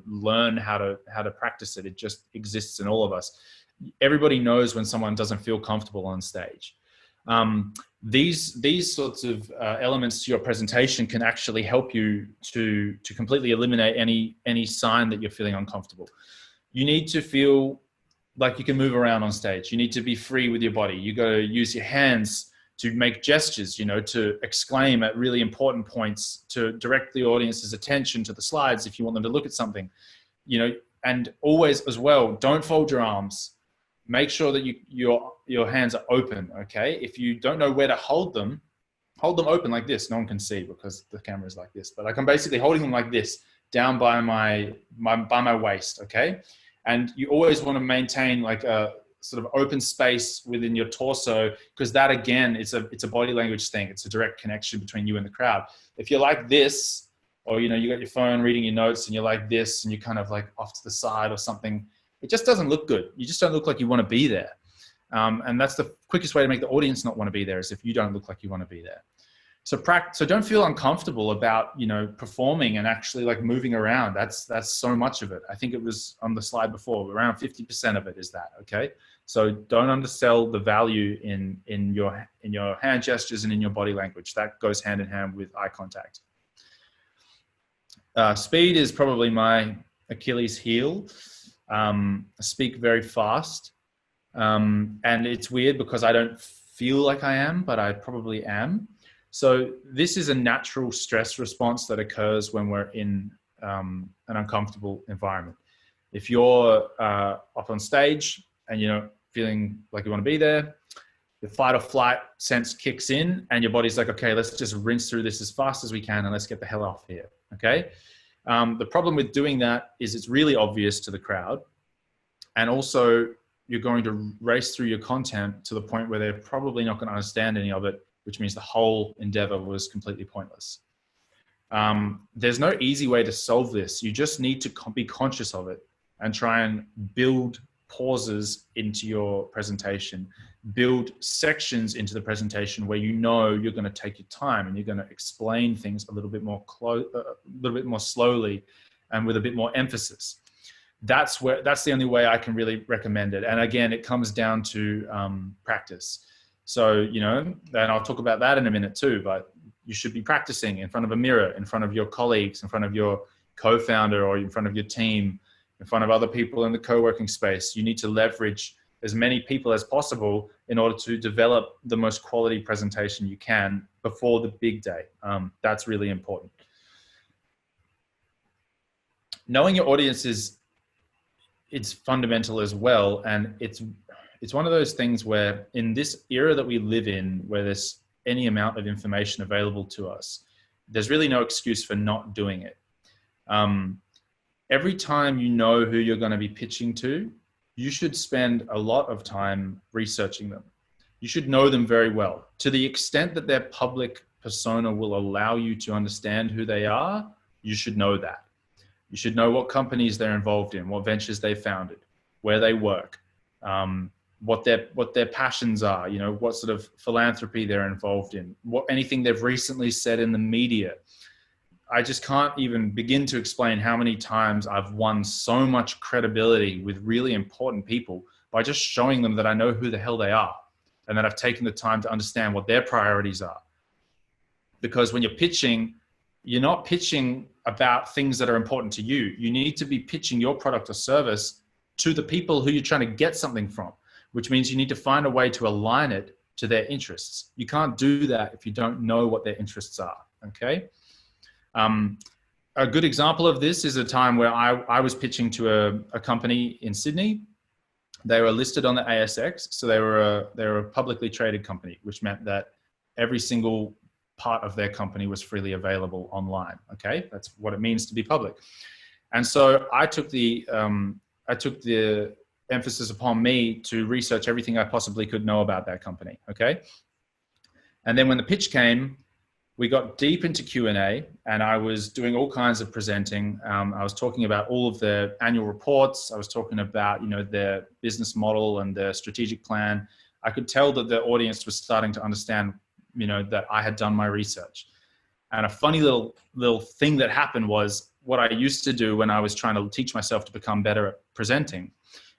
learn how to practice it. It just exists in all of us. Everybody knows when someone doesn't feel comfortable on stage. These sorts of elements to your presentation can actually help you to completely eliminate any sign that you're feeling uncomfortable. You need to feel like you can move around on stage. You need to be free with your body. You got to use your hands to make gestures, to exclaim at really important points, to direct the audience's attention to the slides if you want them to look at something, and always as well, don't fold your arms. Make sure that your hands are open, okay? If you don't know where to hold them open like this. No one can see because the camera is like this, but like I'm basically holding them like this, down by my waist, okay? And you always want to maintain like a sort of open space within your torso, because that again, it's a body language thing. It's a direct connection between you and the crowd. If you're like this, or you got your phone reading your notes and you're like this and you're kind of like off to the side or something, it just doesn't look good. You just don't look like you want to be there. And that's the quickest way to make the audience not want to be there, is if you don't look like you want to be there. So don't feel uncomfortable about, performing and actually like moving around. That's so much of it. I think it was on the slide before, around 50% of it is that, okay? So don't undersell the value in your hand gestures and in your body language. That goes hand in hand with eye contact. Speed is probably my Achilles heel. I speak very fast. And it's weird because I don't feel like I am, but I probably am. So this is a natural stress response that occurs when we're in an uncomfortable environment. If you're up on stage and you're feeling like you want to be there, the fight or flight sense kicks in and your body's like, okay, let's just rinse through this as fast as we can and let's get the hell off here, okay? The problem with doing that is it's really obvious to the crowd, and also you're going to race through your content to the point where they're probably not going to understand any of it, which means the whole endeavor was completely pointless. There's no easy way to solve this. You just need to be conscious of it and try and build pauses into your presentation, build sections into the presentation where you're going to take your time and you're going to explain things a little bit more slowly and with a bit more emphasis. That's the only way I can really recommend it. And again, it comes down to practice. So, and I'll talk about that in a minute too, but you should be practicing in front of a mirror, in front of your colleagues, in front of your co-founder, or in front of your team, in front of other people in the co-working space. You need to leverage as many people as possible in order to develop the most quality presentation you can before the big day. That's really important. Knowing your audience it's fundamental as well. And it's one of those things where in this era that we live in, where there's any amount of information available to us, there's really no excuse for not doing it. Every time you know who you're going to be pitching to, you should spend a lot of time researching them. You should know them very well. To the extent that their public persona will allow you to understand who they are, you should know that. You should know what companies they're involved in, what ventures they founded, where they work, what their passions are, you know, what sort of philanthropy they're involved in, anything they've recently said in the media. I just can't even begin to explain how many times I've won so much credibility with really important people by just showing them that I know who the hell they are and that I've taken the time to understand what their priorities are. Because when you're pitching, you're not pitching about things that are important to you. You need to be pitching your product or service to the people who you're trying to get something from, which means you need to find a way to align it to their interests. You can't do that if you don't know what their interests are, okay? A good example of this is a time where I was pitching to a company in Sydney. They were listed on the ASX, so they were a publicly traded company, which meant that every single part of their company was freely available online. Okay, that's what it means to be public. And so I took the emphasis upon me to research everything I possibly could know about that company. Okay, and then when the pitch came, we got deep into Q&A, and I was doing all kinds of presenting. I was talking about all of their annual reports. I was talking about, you know, their business model and their strategic plan. I could tell that the audience was starting to understand, you know, that I had done my research. And a funny little thing that happened was what I used to do when I was trying to teach myself to become better at presenting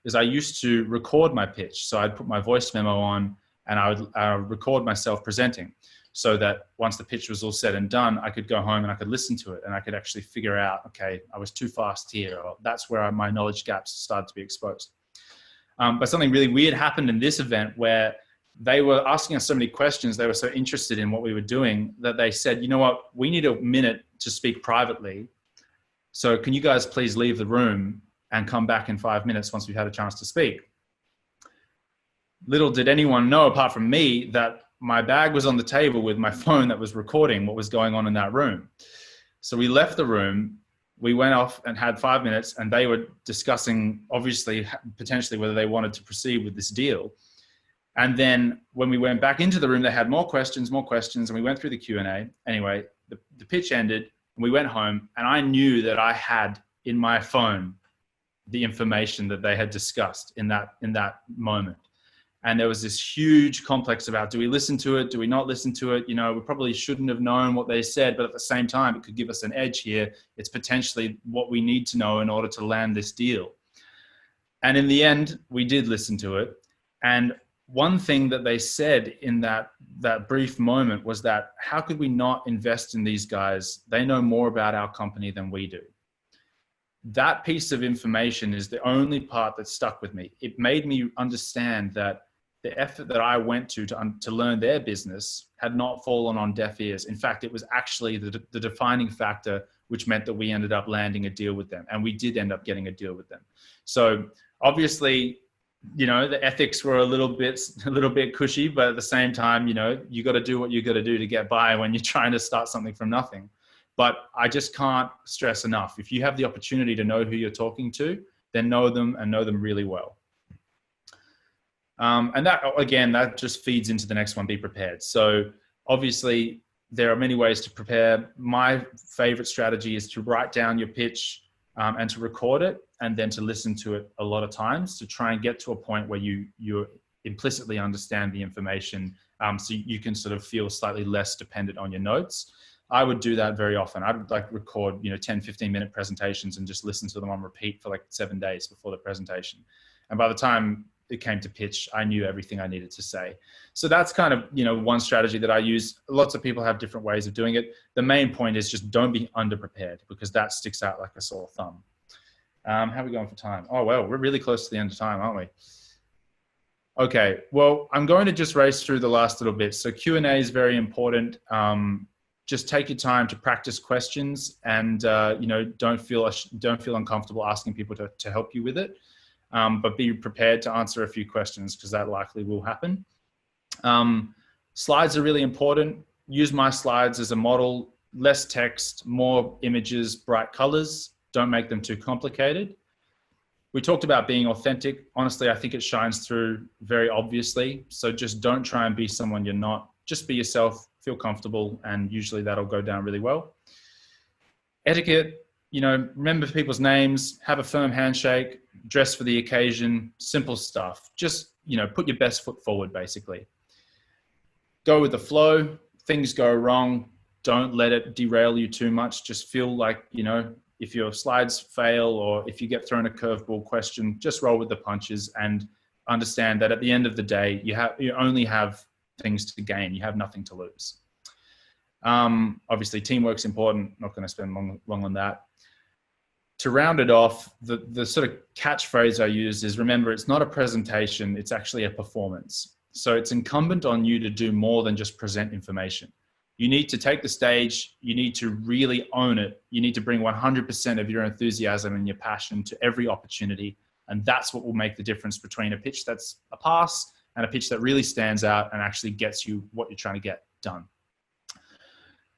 is I used to record my pitch. So I'd put my voice memo on and I would record myself presenting, so that once the pitch was all said and done, I could go home and I could listen to it and I could actually figure out, okay, I was too fast here, or that's where my knowledge gaps started to be exposed. But something really weird happened in this event where they were asking us so many questions. They were so interested in what we were doing that they said, you know what, we need a minute to speak privately. So can you guys please leave the room and come back in 5 minutes once we've had a chance to speak? Little did anyone know, apart from me, that my bag was on the table with my phone that was recording what was going on in that room. So we left the room, we went off and had 5 minutes, and they were discussing, obviously, potentially whether they wanted to proceed with this deal. And then when we went back into the room, they had more questions, and we went through the Q&A. Anyway, the pitch ended, and we went home, and I knew that I had in my phone the information that they had discussed in that moment. And there was this huge complex about, do we listen to it? Do we not listen to it? You know, we probably shouldn't have known what they said, but at the same time, it could give us an edge here. It's potentially what we need to know in order to land this deal. And in the end, we did listen to it. And one thing that they said in that brief moment was that, how could we not invest in these guys? They know more about our company than we do. That piece of information is the only part that stuck with me. It made me understand that the effort that I went to learn their business had not fallen on deaf ears. In fact, it was actually the defining factor, which meant that we ended up landing a deal with them. And we did end up getting a deal with them. So obviously, you know, the ethics were a little bit cushy, but at the same time, you know, you got to do what you got to do to get by when you're trying to start something from nothing. But I just can't stress enough. If you have the opportunity to know who you're talking to, then know them, and know them really well. And that, again, that just feeds into the next one, be prepared. So obviously there are many ways to prepare. My favorite strategy is to write down your pitch and to record it, and then to listen to it a lot of times to try and get to a point where you implicitly understand the information, so you can sort of feel slightly less dependent on your notes. I would do that very often. I'd like record, 10, 15 minute presentations and just listen to them on repeat for like 7 days before the presentation. And by the time it came to pitch, I knew everything I needed to say. So that's kind of, one strategy that I use. Lots of people have different ways of doing it. The main point is just don't be underprepared, because that sticks out like a sore thumb. How are we going for time? Oh, well, we're really close to the end of time, aren't we? Okay, well, I'm going to just race through the last little bit. So Q&A is very important. Just take your time to practice questions, and don't feel uncomfortable asking people to help you with it, but be prepared to answer a few questions, because that likely will happen. Slides are really important. Use my slides as a model. Less text, more images, bright colors. Don't make them too complicated. We talked about being authentic. Honestly, I think it shines through very obviously. So just don't try and be someone you're not. Just be yourself, feel comfortable, and usually that'll go down really well. Etiquette, remember people's names, have a firm handshake, dress for the occasion, simple stuff. Just, put your best foot forward, basically. Go with the flow. Things go wrong. Don't let it derail you too much. Just feel like, if your slides fail or if you get thrown a curveball question, just roll with the punches and understand that at the end of the day, you only have things to gain. You have nothing to lose. Obviously, teamwork's important. Not going to spend long on that. To round it off, the sort of catchphrase I use is, remember, it's not a presentation, it's actually a performance. So it's incumbent on you to do more than just present information. You need to take the stage, you need to really own it, you need to bring 100% of your enthusiasm and your passion to every opportunity, and that's what will make the difference between a pitch that's a pass and a pitch that really stands out and actually gets you what you're trying to get done.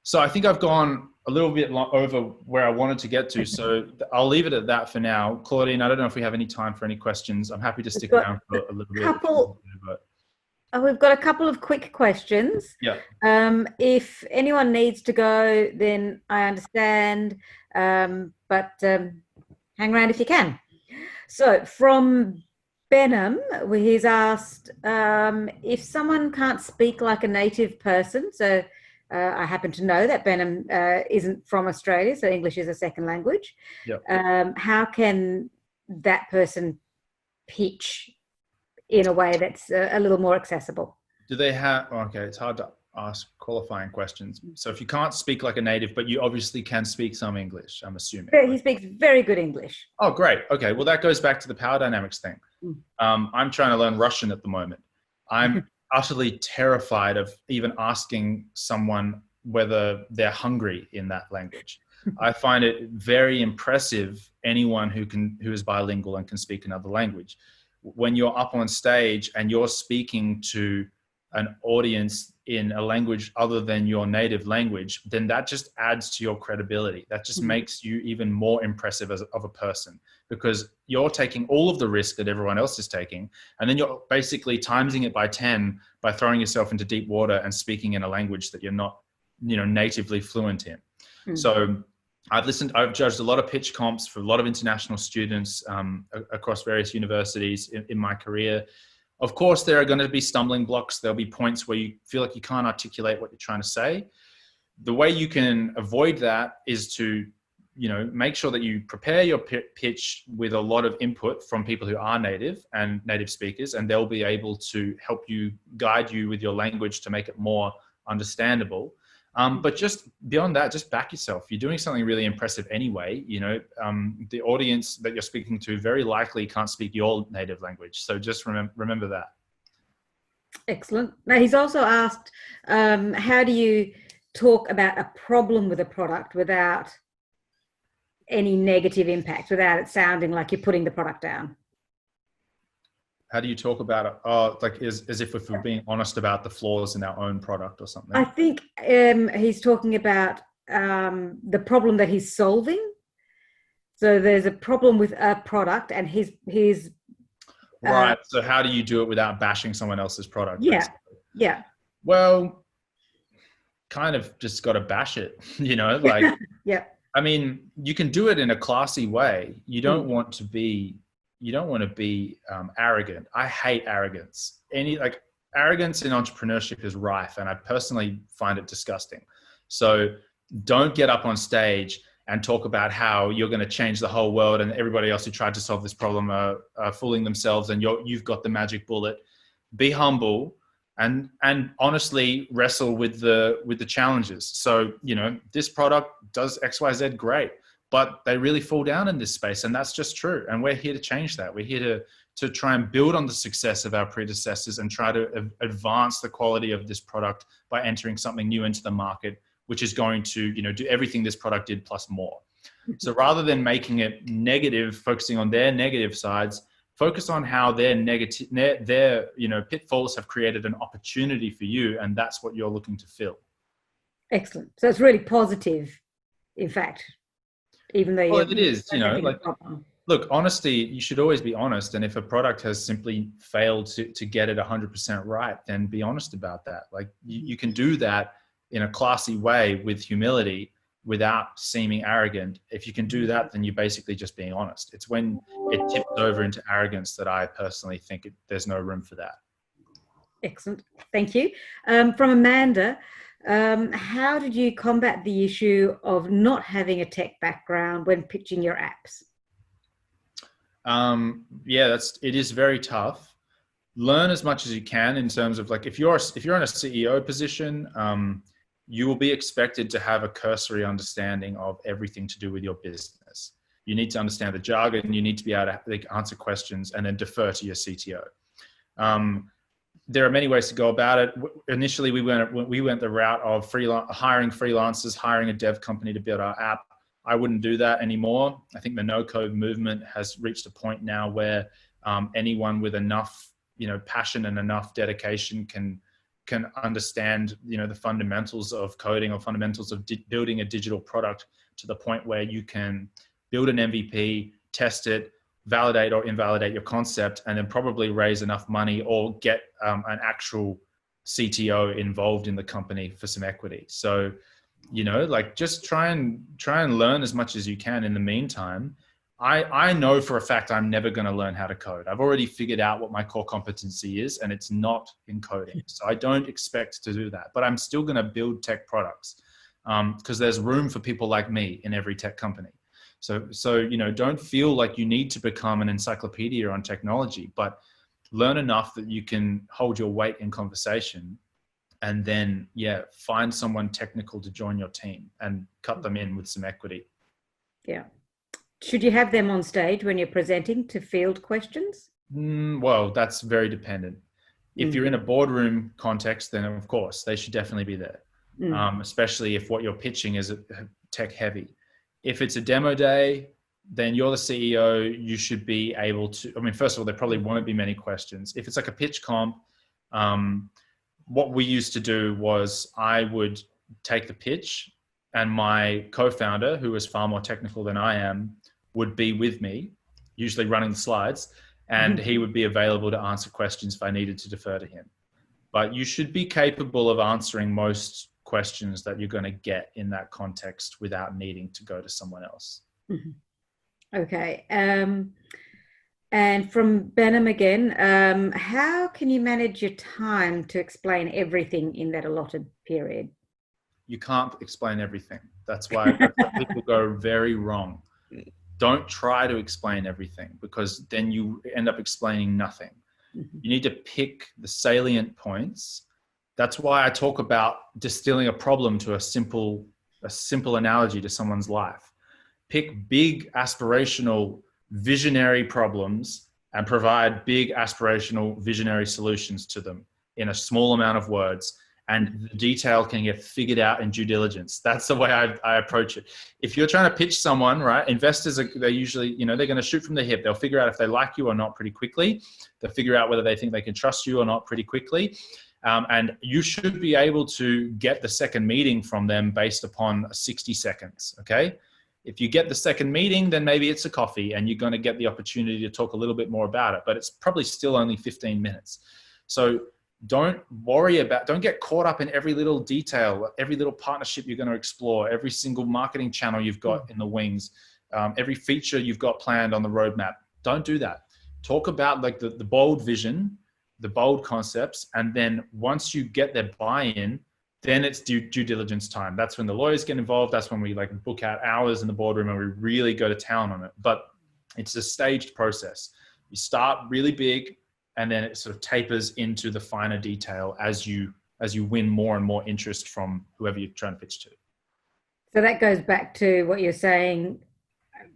So I think I've gone a little bit over where I wanted to get to. So I'll leave it at that for now. Claudine, I don't know if we have any time for any questions. I'm happy to stick around for a little bit. We've got a couple of quick questions. Yeah. If anyone needs to go, then I understand, but hang around if you can. So from Benham, he's asked, if someone can't speak like a native person, so I happen to know that Benham isn't from Australia, so English is a second language. Yep. How can that person pitch in a way that's a little more accessible? Do they have, okay, it's hard to ask qualifying questions. So if you can't speak like a native, but you obviously can speak some English, I'm assuming. He speaks very good English. Oh, great. Okay, well, that goes back to the power dynamics thing. I'm trying to learn Russian at the moment. I'm utterly terrified of even asking someone whether they're hungry in that language. I find it very impressive, anyone who is bilingual and can speak another language. When you're up on stage and you're speaking to an audience in a language other than your native language, then that just adds to your credibility. That just makes you even more impressive of a person, because you're taking all of the risk that everyone else is taking, and then you're basically timesing it by 10 by throwing yourself into deep water and speaking in a language that you're not, natively fluent in. So I've judged a lot of pitch comps for a lot of international students across various universities in my career. Of course, there are going to be stumbling blocks. There'll be points where you feel like you can't articulate what you're trying to say. The way you can avoid that is to, make sure that you prepare your pitch with a lot of input from people who are native and native speakers, and they'll be able to help you, guide you with your language to make it more understandable. But just beyond that, just back yourself. You're doing something really impressive anyway. The audience that you're speaking to very likely can't speak your native language. So just remember that. Excellent. Now, he's also asked, how do you talk about a problem with a product without any negative impact, without it sounding like you're putting the product down? How do you talk about it? Oh, like as if we're being honest about the flaws in our own product or something. I think he's talking about the problem that he's solving. So there's a problem with a product, and he's right. So how do you do it without bashing someone else's product? Yeah. Basically? Yeah. Well, kind of just got to bash it, like, yeah. I mean, you can do it in a classy way. You don't want to be arrogant. I hate arrogance. Arrogance in entrepreneurship is rife, and I personally find it disgusting. So don't get up on stage and talk about how you're going to change the whole world, and everybody else who tried to solve this problem are fooling themselves, and you've got the magic bullet. Be humble and honestly wrestle with the challenges. So, this product does XYZ great, but they really fall down in this space, and that's just true. And we're here to change that. We're here to try and build on the success of our predecessors and try to advance the quality of this product by entering something new into the market, which is going to, do everything this product did plus more. So rather than making it negative, focusing on their negative sides, focus on how their pitfalls have created an opportunity for you, and that's what you're looking to fill. Excellent. So it's really positive, in fact. Even though it is, look, honesty, you should always be honest. And if a product has simply failed to get it 100% right, then be honest about that. Like you can do that in a classy way with humility, without seeming arrogant. If you can do that, then you're basically just being honest. It's when it tips over into arrogance that I personally think there's no room for that. Excellent. Thank you. From Amanda, how did you combat the issue of not having a tech background when pitching your apps? Yeah, it is very tough. Learn as much as you can in terms of, like, if you're in a CEO position, you will be expected to have a cursory understanding of everything to do with your business. You need to understand the jargon. You need to be able to answer questions and then defer to your CTO. There are many ways to go about it. Initially, we went the route of hiring freelancers, hiring a dev company to build our app. I wouldn't do that anymore. I think the no-code movement has reached a point now where anyone with enough, passion and enough dedication can understand, the fundamentals of coding or fundamentals of building a digital product to the point where you can build an MVP, test it, validate or invalidate your concept, and then probably raise enough money or get an actual CTO involved in the company for some equity. So, just try and learn as much as you can in the meantime. I know for a fact I'm never going to learn how to code. I've already figured out what my core competency is, and it's not in coding. So I don't expect to do that, but I'm still going to build tech products because there's room for people like me in every tech company. So don't feel like you need to become an encyclopedia on technology, but learn enough that you can hold your weight in conversation, and then, find someone technical to join your team and cut them in with some equity. Yeah. Should you have them on stage when you're presenting to field questions? Well, that's very dependent. If you're in a boardroom context, then of course they should definitely be there, especially if what you're pitching is tech heavy. If it's a demo day, then you're the CEO. You should be able to, first of all, there probably won't be many questions. If it's like a pitch comp, what we used to do was I would take the pitch, and my co-founder, who is far more technical than I am, would be with me, usually running the slides, and he would be available to answer questions if I needed to defer to him. But you should be capable of answering most questions that you're going to get in that context without needing to go to someone else. Okay. And from Benham again, how can you manage your time to explain everything in that allotted period? You can't explain everything. That's why people go very wrong. Don't try to explain everything, because then you end up explaining nothing. You need to pick the salient points. That's why I talk about distilling a problem to a simple analogy to someone's life. Pick big, aspirational, visionary problems and provide big, aspirational, visionary solutions to them in a small amount of words. And the detail can get figured out in due diligence. That's the way I approach it. If you're trying to pitch someone, right, investors, they're usually, they're going to shoot from the hip. They'll figure out if they like you or not pretty quickly. They'll figure out whether they think they can trust you or not pretty quickly. And you should be able to get the second meeting from them based upon 60 seconds, okay? If you get the second meeting, then maybe it's a coffee and you're going to get the opportunity to talk a little bit more about it, but it's probably still only 15 minutes. So don't get caught up in every little detail, every little partnership you're going to explore, every single marketing channel you've got in the wings, every feature you've got planned on the roadmap. Don't do that. Talk about like the bold vision, the bold concepts, and then once you get their buy-in, then it's due diligence time. That's when the lawyers get involved. That's when we like book out hours in the boardroom and we really go to town on it. But it's a staged process. You start really big, and then it sort of tapers into the finer detail as you win more and more interest from whoever you're trying to pitch to. So that goes back to what you're saying,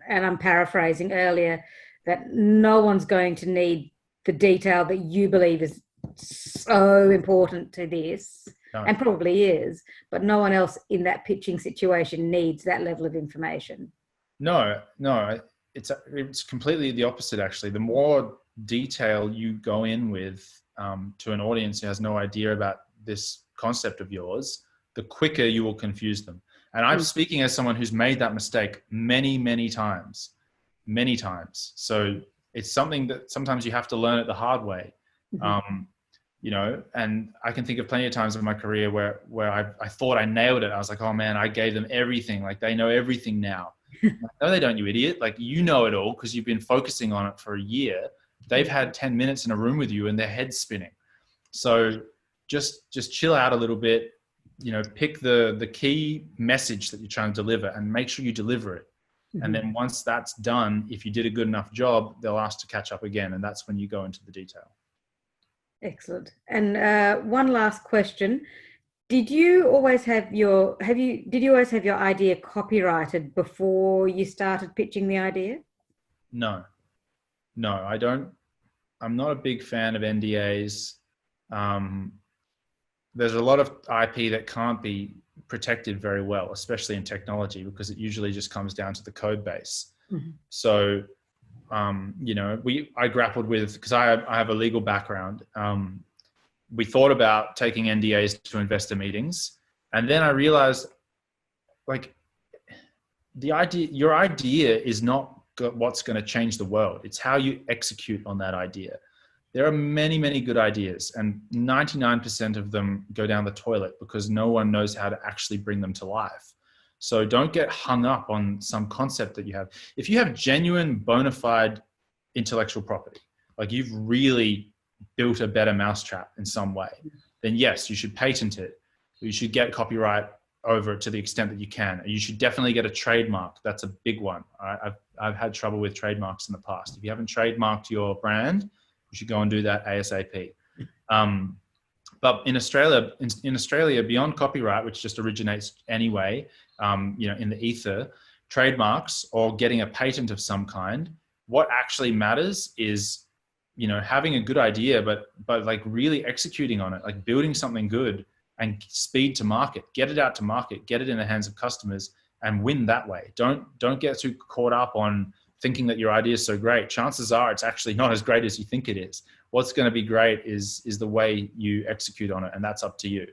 and I'm paraphrasing earlier, that no one's going to need the detail that you believe is so important to this, and probably is, but no one else in that pitching situation needs that level of information. No, it's completely the opposite, actually. The more detail you go in with to an audience who has no idea about this concept of yours, the quicker you will confuse them. And I'm speaking as someone who's made that mistake many times. So it's something that sometimes you have to learn it the hard way. you know, and I can think of plenty of times in my career where I thought I nailed it. I was like, oh man, I gave them everything. Like they know everything now. Like, no, they don't, you idiot. Like you know it all because you've been focusing on it for a year. They've had 10 minutes in a room with you and their head's spinning. So just chill out a little bit, you know, pick the key message that you're trying to deliver and make sure you deliver it. And then once that's done, if you did a good enough job, they'll ask to catch up again. And that's when you go into the detail. Excellent. And one last question. Did you always have your idea copyrighted before you started pitching the idea? No, I don't. I'm not a big fan of NDAs. There's a lot of IP that can't be protected very well, especially in technology, because it usually just comes down to the code base. So, you know, I grappled with, because I have a legal background. We thought about taking NDAs to investor meetings, and then I realized, like, your idea is not what's going to change the world. It's how you execute on that idea. There are many, many good ideas, and 99% of them go down the toilet because no one knows how to actually bring them to life. So don't get hung up on some concept that you have. If you have genuine, bona fide intellectual property, like you've really built a better mousetrap in some way, then yes, you should patent it. You should get copyright over it to the extent that you can. You should definitely get a trademark. That's a big one. I've had trouble with trademarks in the past. If you haven't trademarked your brand, you should go and do that ASAP. But in Australia, beyond copyright, which just originates anyway, you know, in the ether, trademarks or getting a patent of some kind, what actually matters is, you know, having a good idea, but like really executing on it, like building something good and speed to market, get it out to market, get it in the hands of customers and win that way. Don't get too caught up on thinking that your idea is so great. Chances are it's actually not as great as you think it is. What's going to be great is the way you execute on it, and that's up to you.